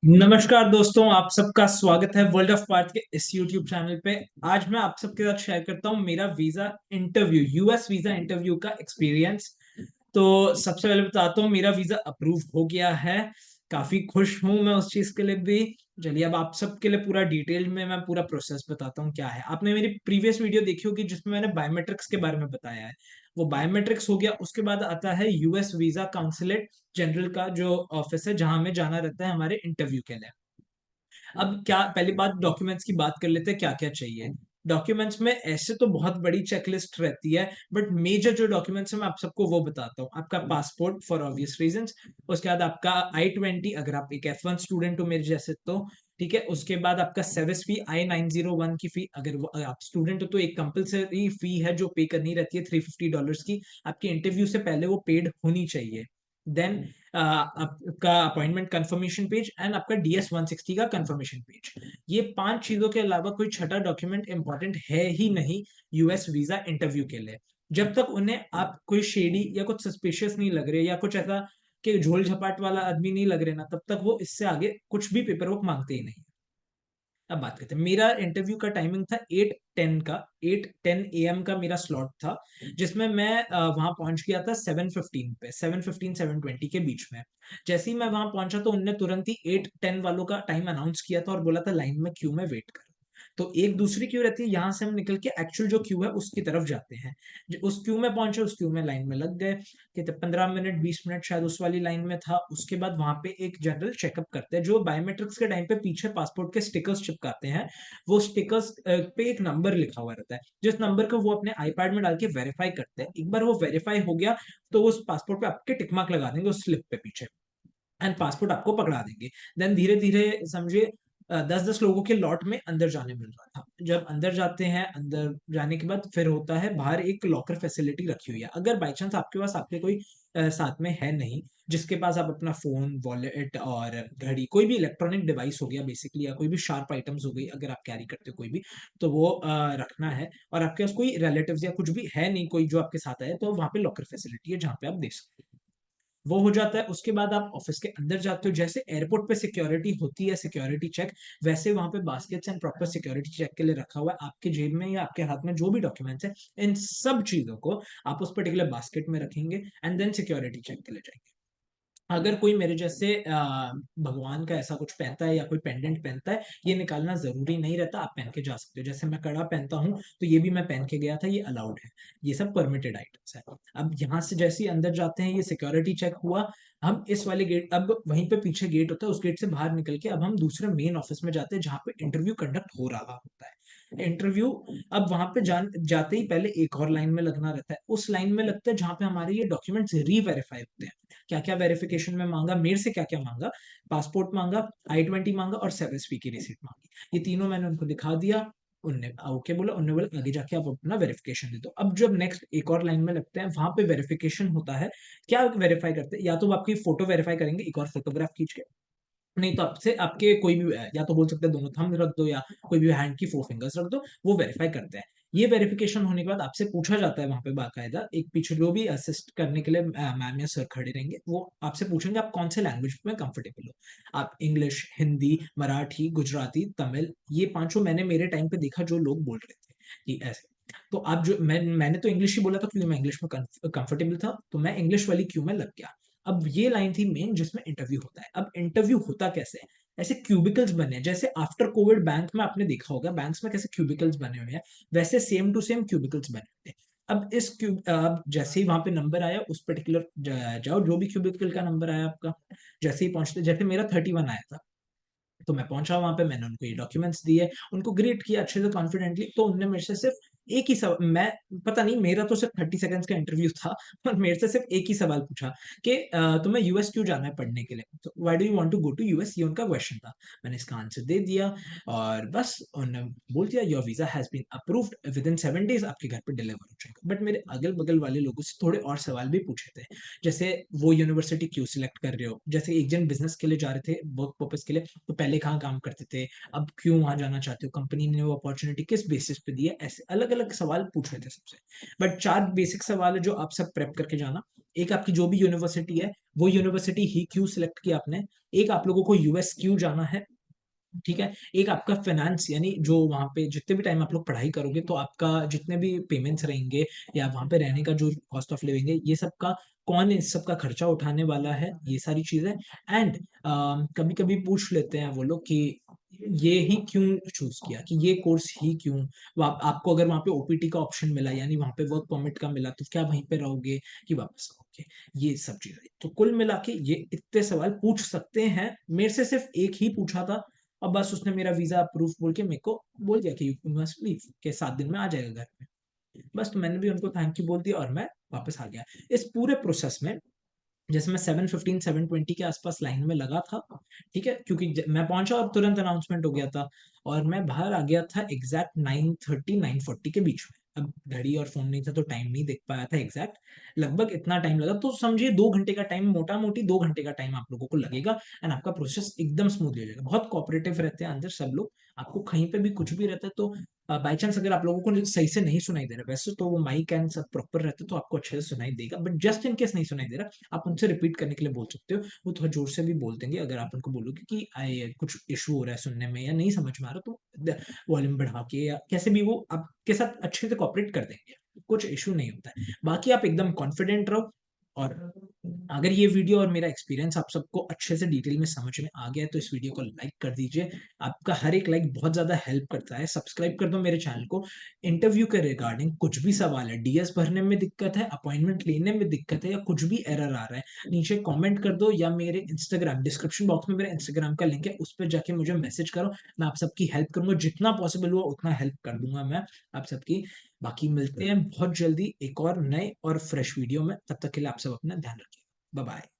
नमस्कार दोस्तों, आप सबका स्वागत है वर्ल्ड ऑफ पार्थ के इस यूट्यूब चैनल पे। आज मैं आप सबके साथ शेयर करता हूँ मेरा visa interview, US visa interview का एक्सपीरियंस। तो सबसे पहले बताता हूँ, मेरा वीजा अप्रूव हो गया है। काफी खुश हूँ मैं उस चीज के लिए भी। चलिए, अब आप सबके लिए पूरा डिटेल में मैं पूरा प्रोसेस बताता हूँ क्या है। आपने मेरी प्रीवियस वीडियो देखी होगी जिसमें मैंने बायोमेट्रिक्स के बारे में बताया है। वो बायोमेट्रिक्स हो गया, उसके बाद आता है यूएस वीजा काउंसलेट जनरल का जो ऑफिस है, जहां हमें जाना रहता है हमारे इंटरव्यू के लिए। अब क्या, पहली बात डॉक्यूमेंट्स की बात कर लेते हैं, क्या क्या चाहिए। डॉक्यूमेंट्स में ऐसे तो बहुत बड़ी चेकलिस्ट रहती है, बट मेजर जो डॉक्यूमेंट्स है मैं आप सबको वो बताता हूँ। आपका पासपोर्ट फॉर ऑब्वियस रीजंस। उसके बाद आपका I-20, अगर आप एक F1 स्टूडेंट हो मेरे जैसे तो ठीक है। उसके बाद आपका सेविस फी, I-901 की फी, अगर आप स्टूडेंट हो तो एक कंपलसरी फी है जो पे करनी रहती है $350 की। आपके इंटरव्यू से पहले वो पेड होनी चाहिए। देन आपका अपॉइंटमेंट कंफर्मेशन पेज एंड आपका DS-160 का कंफर्मेशन पेज। ये 5 चीजों के अलावा कोई छठा डॉक्यूमेंट इंपॉर्टेंट है ही नहीं यूएस वीजा इंटरव्यू के लिए। जब तक उन्हें आप कोई शेडी या कुछ सस्पिशियस नहीं लग रहे या कुछ ऐसा कि झोल झपाट वाला आदमी नहीं लग रहे ना, तब तक वो इससे आगे कुछ भी पेपर वर्क मांगते ही नहीं। अब बात करते हैं, मेरा इंटरव्यू का टाइमिंग था 8:10 का। 8:10 AM का मेरा स्लॉट था, जिसमें मैं वहां पहुंच गया था 7:15 पे, 7:15 7:20 के बीच में। जैसे ही मैं वहां पहुंचा तो उनने तुरंत ही 8:10 वालों का टाइम अनाउंस किया था और बोला था लाइन में क्यू में वेट कर। तो एक दूसरी क्यू रहती है, यहाँ से हम निकल के एक्चुअल जो क्यू है उसकी तरफ जाते हैं। उस क्यू में पहुंचे, उस क्यू में लाइन में लग गए कि 15 मिनट 20 मिनट शायद उस वाली लाइन में था। उसके बाद वहां पे एक जनरल चेकअप करते हैं, जो बायोमेट्रिक्स के टाइम पे पीछे पासपोर्ट के स्टिकर्स चिपकाते हैं। वो स्टिकर्स पे एक नंबर लिखा हुआ रहता है, जिस नंबर को वो अपने आईपैड में डाल के वेरीफाई करते हैं। एक बार वो वेरीफाई हो गया तो वो उस पासपोर्ट पे आपके टिक मार्क लगा देंगे उस स्लिप पे पीछे, एंड पासपोर्ट आपको पकड़ा देंगे। देन धीरे धीरे समझिए 10-10 लोगों के लॉट में अंदर जाने मिल रहा था। जब अंदर जाते हैं, अंदर जाने के बाद फिर होता है, बाहर एक लॉकर फैसिलिटी रखी हुई है। अगर बाई चांस आपके पास आपके कोई साथ में है नहीं, जिसके पास आप अपना फोन, वॉलेट और घड़ी, कोई भी इलेक्ट्रॉनिक डिवाइस हो गया बेसिकली, या कोई भी शार्प आइटम्स हो गई अगर आप कैरी करते हो कोई भी, तो वो रखना है। और आपके पास कोई रिलेटिव्स या कुछ भी है नहीं कोई जो आपके साथ आए, तो वहां पे लॉकर फैसिलिटी है जहाँ पे आप दे सकते हो। वो हो जाता है। उसके बाद आप ऑफिस के अंदर जाते हो। जैसे एयरपोर्ट पे सिक्योरिटी होती है, सिक्योरिटी चेक, वैसे वहां पे baskets and proper security check के लिए रखा हुआ है। आपके जेब में या आपके हाथ में जो भी डॉक्यूमेंट्स है, इन सब चीजों को आप उस पर्टिकुलर बास्केट में रखेंगे एंड देन सिक्योरिटी चेक के लिए जाएंगे। अगर कोई मेरे जैसे भगवान का ऐसा कुछ पहनता है या कोई पेंडेंट पहनता है, ये निकालना जरूरी नहीं रहता, आप पहन के जा सकते हो। जैसे मैं कड़ा पहनता हूँ तो ये भी मैं पहन के गया था, ये अलाउड है। ये सब परमिटेड आइटम्स है। अब यहाँ से जैसे ही अंदर जाते हैं, ये सिक्योरिटी चेक हुआ। हम इस वाले गेट, अब वहीं पे पीछे गेट होता है, उस गेट से बाहर निकल के अब हम दूसरे मेन ऑफिस में जाते हैं जहाँ पे इंटरव्यू कंडक्ट हो रहा होता है। इंटरव्यू, अब वहां पे जाते ही पहले एक और लाइन में लगना रहता है। उस लाइन में लगता है जहां पे हमारे ये डॉक्यूमेंट्स री वेरीफाई होते हैं। क्या क्या वेरिफिकेशन में मांगा, मेरे से क्या क्या मांगा, पासपोर्ट मांगा, I-20 मांगा और सर्विस फी की रिसीट मांगी। ये तीनों मैंने उनको दिखा दिया। उनने ओके बोला, उनने बोला आगे जाके आप अपना वेरिफिकेशन दे दो। अब जब नेक्स्ट एक और लाइन में लगते हैं, वहां पे वेरिफिकेशन होता है। क्या वेरीफाई करते हैं, या तो वो आपकी फोटो वेरीफाई करेंगे एक और फोटोग्राफ खींच के, नहीं तो आपसे आपके कोई भी, या तो बोल सकते हैं दोनों थंब रख दो या कोई भी हैंड की 4 फिंगर्स रख दो, वो वेरीफाई करते हैं। ये वेरिफिकेशन होने के बाद आपसे पूछा जाता है वहां पे बाकायदा, एक पीछे जो भी असिस्ट करने के लिए मैम या सर खड़े रहेंगे, वो आपसे पूछेंगे आप कौन से लैंग्वेज में कंफर्टेबल हो। आप इंग्लिश, हिंदी, मराठी, गुजराती, तमिल, ये पांचों मैंने मेरे टाइम पे देखा जो लोग बोल रहे थे कि ऐसे। तो आप जो मैंने तो इंग्लिश ही बोला था क्योंकि मैं इंग्लिश में कंफर्टेबल था, तो मैं इंग्लिश वाली क्यू में लग गया। अब ये लाइन थी मेन जिसमें इंटरव्यू होता है। अब इंटरव्यू होता कैसे है, ऐसे क्यूबिकल्स बने हैं जैसे आफ्टर कोविड बैंक में आपने देखा होगा, बैंक्स में कैसे क्यूबिकल्स बने हुए हैं, वैसे सेम टू सेम क्यूबिकल्स बने हुए हैं। अब इस क्यूब, अब जैसे ही वहां पे नंबर आया उस पर्टिकुलर जाओ, जो भी क्यूबिकल का नंबर आया आपका, जैसे ही पहुंचते, जैसे मेरा 31 आया था, तो मैं पहुंचा वहां पे, मैंने उनको ये डॉक्यूमेंट्स दिए, उनको ग्रीट किया अच्छे से कॉन्फिडेंटली। तो उनने मेरे से सिर्फ एक ही सवाल, मैं पता नहीं, मेरा तो सिर्फ 30 सेकंड्स का इंटरव्यू था, और मेरे से सिर्फ एक ही सवाल पूछा कि तुम्हें यूएस क्यों जाना है पढ़ने के लिए, तो why do you want to go to US, ये उनका क्वेश्चन था। मैंने इसका आंसर दे दिया और बस उन्होंने बोल दिया your visa has been approved, within 7 days आपके घर पे डिलीवर हो जाएगा। बट मेरे अगल बगल वाले लोगों से थोड़े और सवाल भी पूछे थे, जैसे वो यूनिवर्सिटी क्यों सिलेक्ट कर रहे हो, जैसे एक जन बिजनेस के लिए जा रहे थे, वर्क पर्पस के लिए, तो पहले कहाँ काम करते थे, अब क्यों वहां जाना चाहते हो, कंपनी ने वो अपॉर्चुनिटी किस बेसिस पे दी है, ऐसे अलग अलग सवाल पूछ रहे थे सबसे। बट 4 बेसिक सवाल है जो आप सब प्रेप करके जाना। एक आपकी जो भी यूनिवर्सिटी है, वो यूनिवर्सिटी ही क्यों सिलेक्ट किया आपने, एक आप लोगों को यूएस क्यों जाना है, ठीक है? एक आपका फाइनेंस यानी जो वहाँ पे जितने भी टाइम आप लोग पढ़ाई करोगे तो आपका जितने भी पेमेंट्स रहेंगे या वहाँ पे रहने का जो कॉस्ट ऑफ लिविंग है, ये सब का कौन इस सब का खर्चा उठाने वाला है, ये सारी चीज़ें। एंड कभी-कभी पूछ लेते हैं वो लोग कि ये ही क्यों चूज़ किया, कि ये कोर्स ही क्यों? वो आपको अगर वहाँ पे ओपीटी का ऑप्शन मिला यानी वहाँ पे वर्क परमिट का मिला, तो क्या वहीं पे रहोगे कि वापस आओगे? ये सब चीज़ें। तो कुल मिला के ये इतने सवाल पूछ सकते हैं। मेरे से सिर्फ़ एक ही पूछा था और बस उसने मेरा वीज़ा अप्रूव बोल के मेरे को बोल दिया कि यू मस्ट लीव, के 7 दिन में आ जाएगा घर पे। बस तो मैंने भी उनको थैंक यू बोल दिया और मैं वापस आ गया। इस पूरे प्रोसेस में जैसे मैं 7:15 7:20 के आसपास लाइन में लगा था, ठीक है? क्योंकि मैं पहुंचा और तुरंत अनाउंसमेंट हो गया था और मैं बाहर आ गया था एग्जैक्ट 9:30 9:40 के बीच में। अब घड़ी और फोन नहीं था तो टाइम नहीं देख पाया था एग्जैक्ट। लगभग इतना टाइम लगा, तो समझिए 2 घंटे का टाइम, मोटा मोटी 2 घंटे का टाइम आप लोगों को लगेगा एंड आपका प्रोसेस एकदम स्मूथली हो जाएगा। बहुत कोऑपरेटिव रहते हैं अंदर सब लोग। आपको कहीं पे भी कुछ भी रहता है तो बाई चांस अगर आप लोगों को सही से नहीं सुनाई दे रहा, वैसे तो वो माइक एंड सब प्रॉपर रहते तो आपको अच्छे से सुनाई देगा, बट जस्ट इन केस नहीं सुनाई दे रहा, आप उनसे रिपीट करने के लिए बोल सकते हो। वो थोड़ा जोर से भी बोल देंगे अगर आप उनको बोलोगे कि कुछ इशू हो रहा है सुनने में या नहीं समझ में आ रहा, तो वॉल्यूम बढ़ा के या कैसे भी वो आपके साथ अच्छे से कॉपरेट कर देंगे। कुछ इशू नहीं होता है। बाकी आप एकदम कॉन्फिडेंट रहो। और अगर ये वीडियो और मेरा एक्सपीरियंस आप सबको अच्छे से डिटेल में समझ में आ गया है तो इस वीडियो को लाइक कर दीजिए। आपका हर एक लाइक बहुत ज़्यादा हेल्प करता है। सब्सक्राइब कर दो मेरे चैनल को। इंटरव्यू के रिगार्डिंग कुछ भी सवाल है, डीएस भरने में दिक्कत है, अपॉइंटमेंट लेने में दिक्कत है या कुछ भी एरर आ रहा है, नीचे कमेंट कर दो या मेरे इंस्टाग्राम डिस्क्रिप्शन बॉक्स में मेरे इंस्टाग्राम का लिंक है, उस पर जाके मुझे मैसेज करो। मैं आप सबकी हेल्प करूंगा, जितना पॉसिबल हुआ उतना हेल्प कर दूंगा मैं आप सबकी। बाकी मिलते हैं बहुत जल्दी एक और नए और फ्रेश वीडियो में। तब तक के लिए आप सब अपना ध्यान रखिए। Bye bye.